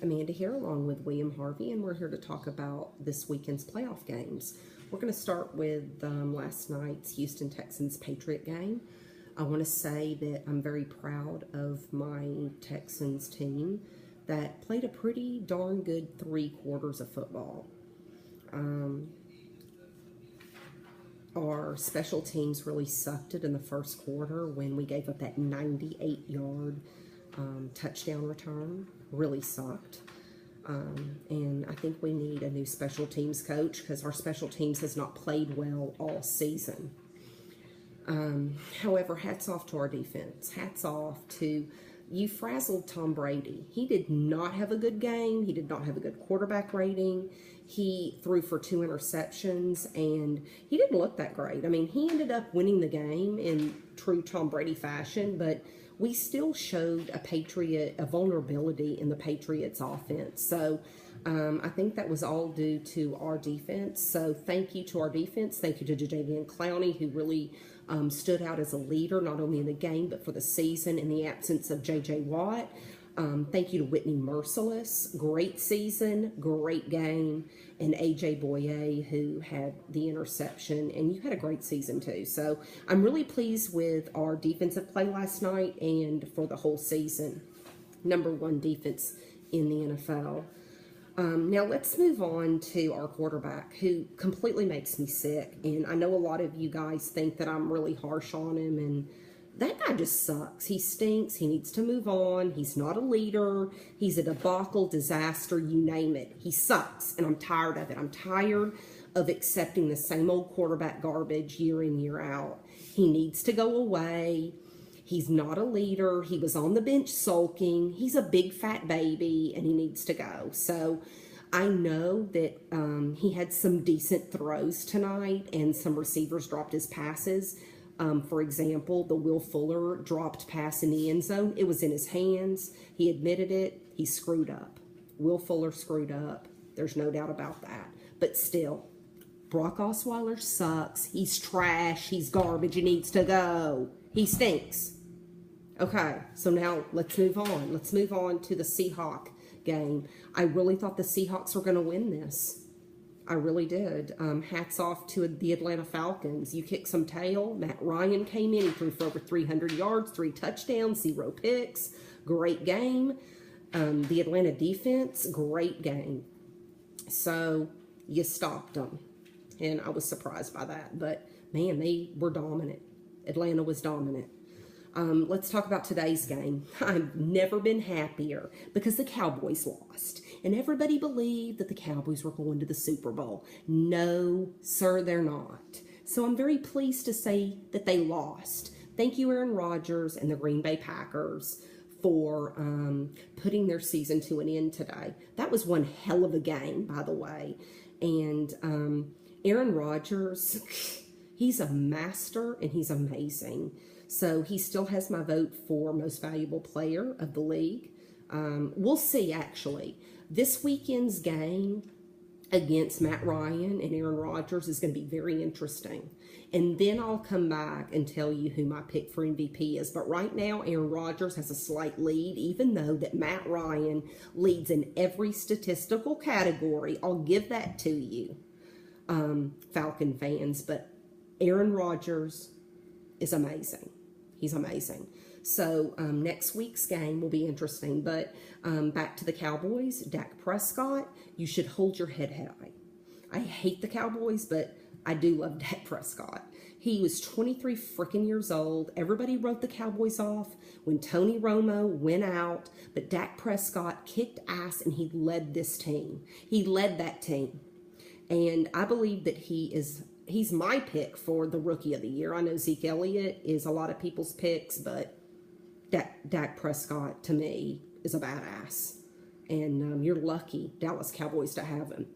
Amanda here along with William Harvey, and we're here to talk about this weekend's playoff games. We're going to start with last night's Houston Texans Patriot game. I want to say that I'm very proud of my Texans team that played a pretty darn good 3 quarters of football. Our special teams really sucked it in the first quarter when we gave up that 98-yard touchdown return. Really sucked. And I think we need a new special teams coach because our special teams has not played well all season. However, hats off to our defense. Hats off to you. Frazzled Tom Brady. He did not have a good game. He did not have a good quarterback rating. He threw for 2 interceptions, and he didn't look that great. I mean, he ended up winning the game in true Tom Brady fashion, but we still showed a vulnerability in the Patriots offense. So I think that was all due to our defense. So thank you to our defense. Thank you to Jadeveon Clowney, who really stood out as a leader, not only in the game, but for the season in the absence of J.J. Watt. Thank you to Whitney Merciless. Great season, great game. And A.J. Boye, who had the interception. And you had a great season, too. So I'm really pleased with our defensive play last night and for the whole season. #1 defense in the NFL. Now let's move on to our quarterback, who completely makes me sick. And I know a lot of you guys think that I'm really harsh on him, and that guy just sucks. He stinks. He needs to move on. He's not a leader. He's a debacle, disaster, you name it. He sucks, and I'm tired of it. I'm tired of accepting the same old quarterback garbage year in, year out. He needs to go away. He's not a leader. He was on the bench sulking. He's a big fat baby, and he needs to go. So I know that he had some decent throws tonight, and some receivers dropped his passes. For example, the Will Fuller dropped pass in the end zone. It was in his hands. He admitted it. He screwed up. Will Fuller screwed up. There's no doubt about that. But still, Brock Osweiler sucks. He's trash. He's garbage. He needs to go. He stinks. Okay, so now let's move on. Let's move on to the Seahawks game. I really thought the Seahawks were going to win this. I really did. Hats off to the Atlanta Falcons. You kicked some tail. Matt Ryan came in. He threw for over 300 yards, 3 touchdowns, 0 picks. Great game. The Atlanta defense, great game. So you stopped them. And I was surprised by that. But, man, they were dominant. Atlanta was dominant. Let's talk about today's game. I've never been happier because the Cowboys lost. And everybody believed that the Cowboys were going to the Super Bowl. No, sir, they're not. So I'm very pleased to say that they lost. Thank you, Aaron Rodgers and the Green Bay Packers, for putting their season to an end today. That was one hell of a game, by the way. And Aaron Rodgers, he's a master and he's amazing. So he still has my vote for most valuable player of the league. We'll see, actually. This weekend's game against Matt Ryan and Aaron Rodgers is going to be very interesting. And then I'll come back and tell you who my pick for MVP is. But right now, Aaron Rodgers has a slight lead, even though that Matt Ryan leads in every statistical category. I'll give that to you, Falcon fans. But Aaron Rodgers is amazing. He's amazing. So next week's game will be interesting. But back to the Cowboys, Dak Prescott, you should hold your head high. I hate the Cowboys, but I do love Dak Prescott. He was 23 freaking years old. Everybody wrote the Cowboys off when Tony Romo went out. But Dak Prescott kicked ass, and he led this team. He led that team. And I believe that he's my pick for the Rookie of the Year. I know Zeke Elliott is a lot of people's picks, but Dak Prescott, to me, is a badass. And you're lucky, Dallas Cowboys, to have him.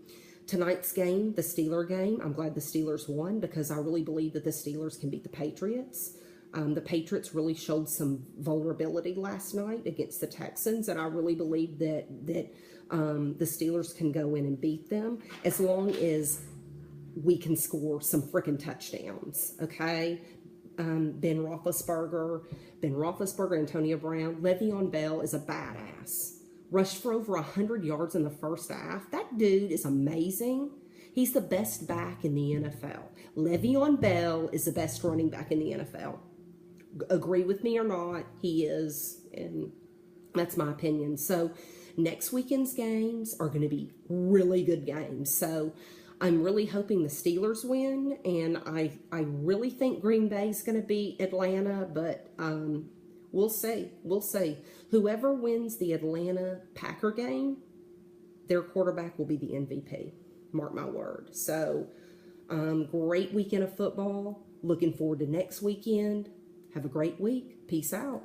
Tonight's game, the Steeler game, I'm glad the Steelers won because I really believe that the Steelers can beat the Patriots. The Patriots really showed some vulnerability last night against the Texans, and I really believe that the Steelers can go in and beat them as long as we can score some freaking touchdowns, okay? Ben Roethlisberger, Antonio Brown, Le'Veon Bell is a badass. Rushed for over 100 yards in the first half. That dude is amazing. He's the best back in the NFL. Le'Veon Bell is the best running back in the NFL. Agree with me or not, he is, and that's my opinion. So next weekend's games are going to be really good games. So I'm really hoping the Steelers win, and I really think Green Bay's going to beat Atlanta, but we'll see. We'll see. Whoever wins the Atlanta Packer game, their quarterback will be the MVP. Mark my word. So great weekend of football. Looking forward to next weekend. Have a great week. Peace out.